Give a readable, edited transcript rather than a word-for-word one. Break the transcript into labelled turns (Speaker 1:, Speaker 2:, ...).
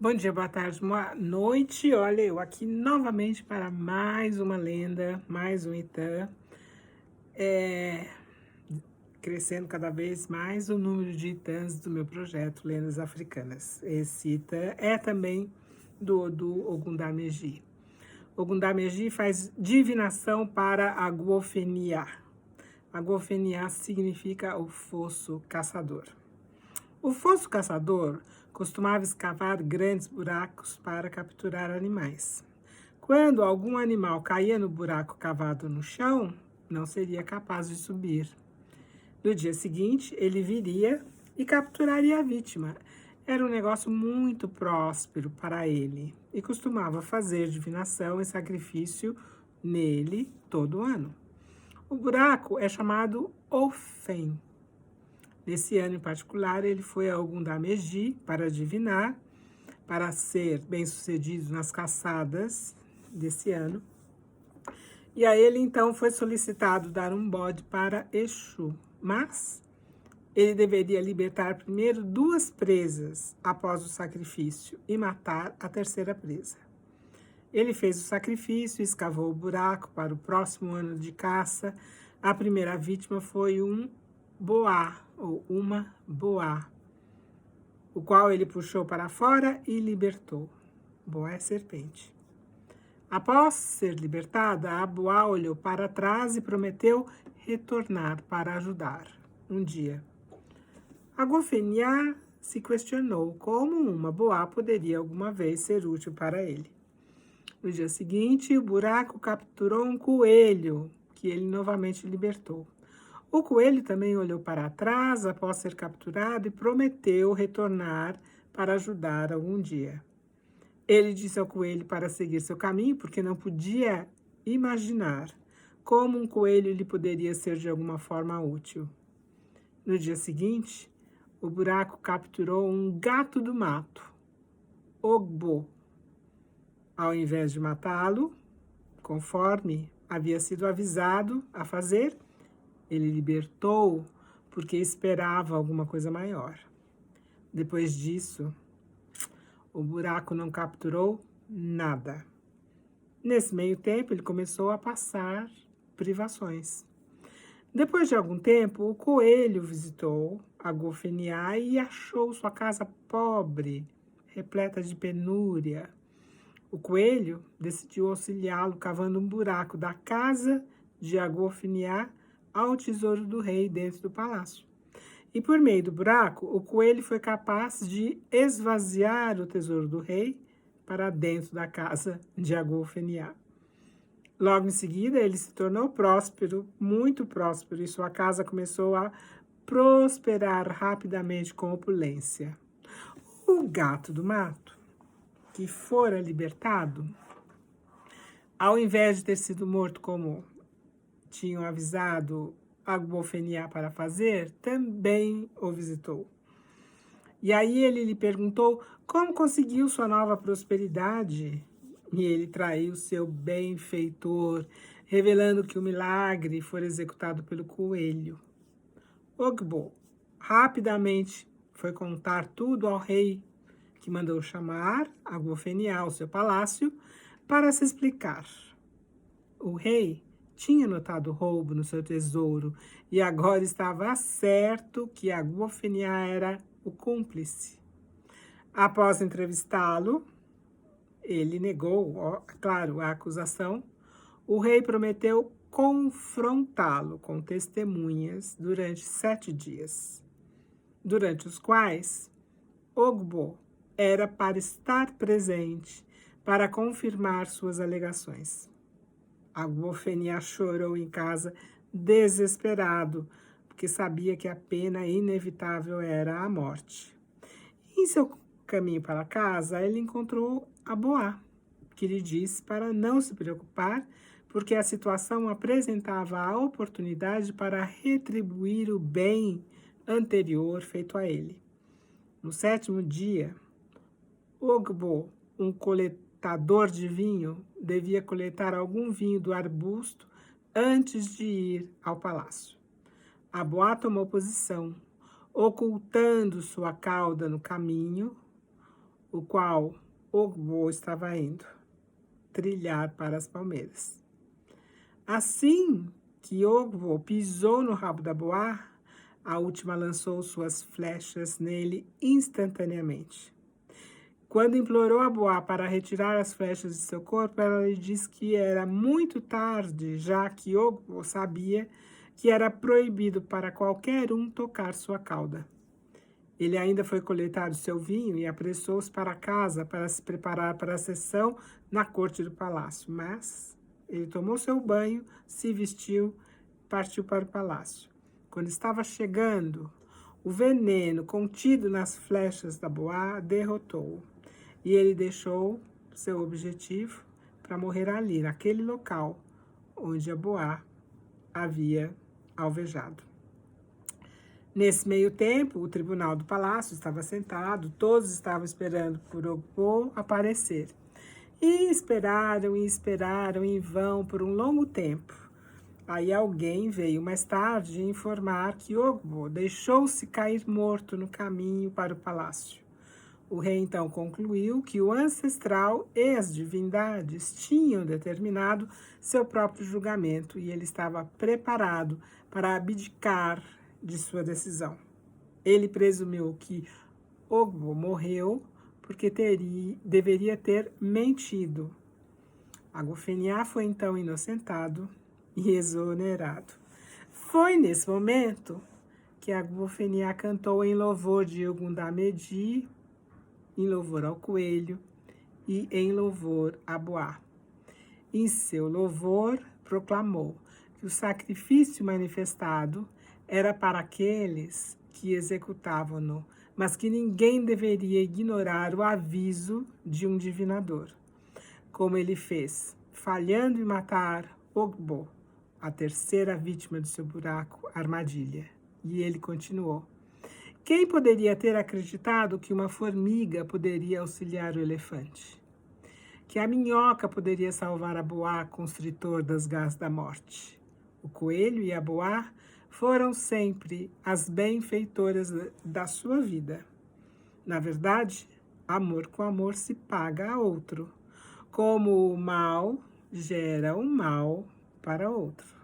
Speaker 1: Bom dia, boa tarde, boa noite. Olha, eu aqui novamente para mais uma lenda, mais um Itã. Crescendo cada vez mais o número de Itãs do meu projeto Lendas Africanas. Esse Itã é também do Ogundameji. Ogundameji faz divinação para a Guofenia. A Guofenia significa o fosso caçador. O fosso caçador costumava escavar grandes buracos para capturar animais. Quando algum animal caía no buraco cavado no chão, não seria capaz de subir. No dia seguinte, ele viria e capturaria a vítima. Era um negócio muito próspero para ele e costumava fazer divinação e sacrifício nele todo ano. O buraco é chamado Ofen. Nesse ano em particular, ele foi a Ogundameji para adivinar, para ser bem-sucedido nas caçadas desse ano. E a ele, então, foi solicitado dar um bode para Exu, mas ele deveria libertar primeiro 2 presas após o sacrifício e matar a terceira presa. Ele fez o sacrifício e escavou o buraco para o próximo ano de caça. A primeira vítima foi um boá, ou uma boá, o qual ele puxou para fora e libertou. Boá é serpente. Após ser libertada, a boá olhou para trás e prometeu retornar para ajudar um dia. A Gofenia se questionou como uma boá poderia alguma vez ser útil para ele. No dia seguinte, o buraco capturou um coelho, que ele novamente libertou. O coelho também olhou para trás após ser capturado e prometeu retornar para ajudar algum dia. Ele disse ao coelho para seguir seu caminho, porque não podia imaginar como um coelho lhe poderia ser de alguma forma útil. No dia seguinte, o buraco capturou um gato do mato, Ogbo. Ao invés de matá-lo, conforme havia sido avisado a fazer, ele libertou porque esperava alguma coisa maior. Depois disso, o buraco não capturou nada. Nesse meio tempo, ele começou a passar privações. Depois de algum tempo, o coelho visitou a Gofenia e achou sua casa pobre, repleta de penúria. O coelho decidiu auxiliá-lo cavando um buraco da casa de Agofenia ao tesouro do rei dentro do palácio. E por meio do buraco, o coelho foi capaz de esvaziar o tesouro do rei para dentro da casa de Agofenia. Logo em seguida, ele se tornou próspero, muito próspero, e sua casa começou a prosperar rapidamente com opulência. O gato do mato, que fora libertado, ao invés de ter sido morto como tinham avisado a Agofenia para fazer, também o visitou. E aí ele lhe perguntou como conseguiu sua nova prosperidade. E ele traiu seu benfeitor, revelando que o milagre fora executado pelo coelho. Ogbo rapidamente foi contar tudo ao rei, que mandou chamar Agofenia ao seu palácio para se explicar. O rei tinha notado o roubo no seu tesouro e agora estava certo que Agofenia era o cúmplice. Após entrevistá-lo, ele negou, claro, a acusação. O rei prometeu confrontá-lo com testemunhas durante 7 dias, durante os quais Ogbo era para estar presente para confirmar suas alegações. Agofenia chorou em casa, desesperado, porque sabia que a pena inevitável era a morte. Em seu caminho para casa, ele encontrou a Boá, que lhe disse para não se preocupar, porque a situação apresentava a oportunidade para retribuir o bem anterior feito a ele. No 7º dia, Ogbo, um coletador de vinho, devia coletar algum vinho do arbusto antes de ir ao palácio. A Boá tomou posição, ocultando sua cauda no caminho. o qual Ogbo estava indo trilhar para as palmeiras. Assim que Ogbo pisou no rabo da Boá, a última lançou suas flechas nele instantaneamente. Quando implorou a Boá para retirar as flechas de seu corpo, ela lhe disse que era muito tarde, já que Ogbo sabia que era proibido para qualquer um tocar sua cauda. Ele ainda foi coletar o seu vinho e apressou-se para casa para se preparar para a sessão na corte do palácio. Mas ele tomou seu banho, se vestiu e partiu para o palácio. Quando estava chegando, o veneno contido nas flechas da Boá derrotou-o. E ele deixou seu objetivo para morrer ali, naquele local onde a Boá havia alvejado. Nesse meio tempo, o tribunal do palácio estava sentado, todos estavam esperando por Ogbo aparecer. E esperaram em vão por um longo tempo. Aí alguém veio mais tarde informar que Ogbo deixou-se cair morto no caminho para o palácio. O rei então concluiu que o ancestral e as divindades tinham determinado seu próprio julgamento e ele estava preparado para abdicar de sua decisão. Ele presumiu que Ogbo morreu porque deveria ter mentido. Agofeniá foi então inocentado e exonerado. Foi nesse momento que Agofeniá cantou em louvor de Ogundamedi, em louvor ao coelho e em louvor a Boá. Em seu louvor, proclamou que o sacrifício manifestado era para aqueles que executavam-no, mas que ninguém deveria ignorar o aviso de um divinador, como ele fez, falhando em matar Ogbo, a terceira vítima do seu buraco armadilha. E ele continuou: quem poderia ter acreditado que uma formiga poderia auxiliar o elefante? Que a minhoca poderia salvar a Boá, constritor das garras da morte? O coelho e a Boá foram sempre as benfeitoras da sua vida. Na verdade, amor com amor se paga a outro, como o mal gera um mal para outro.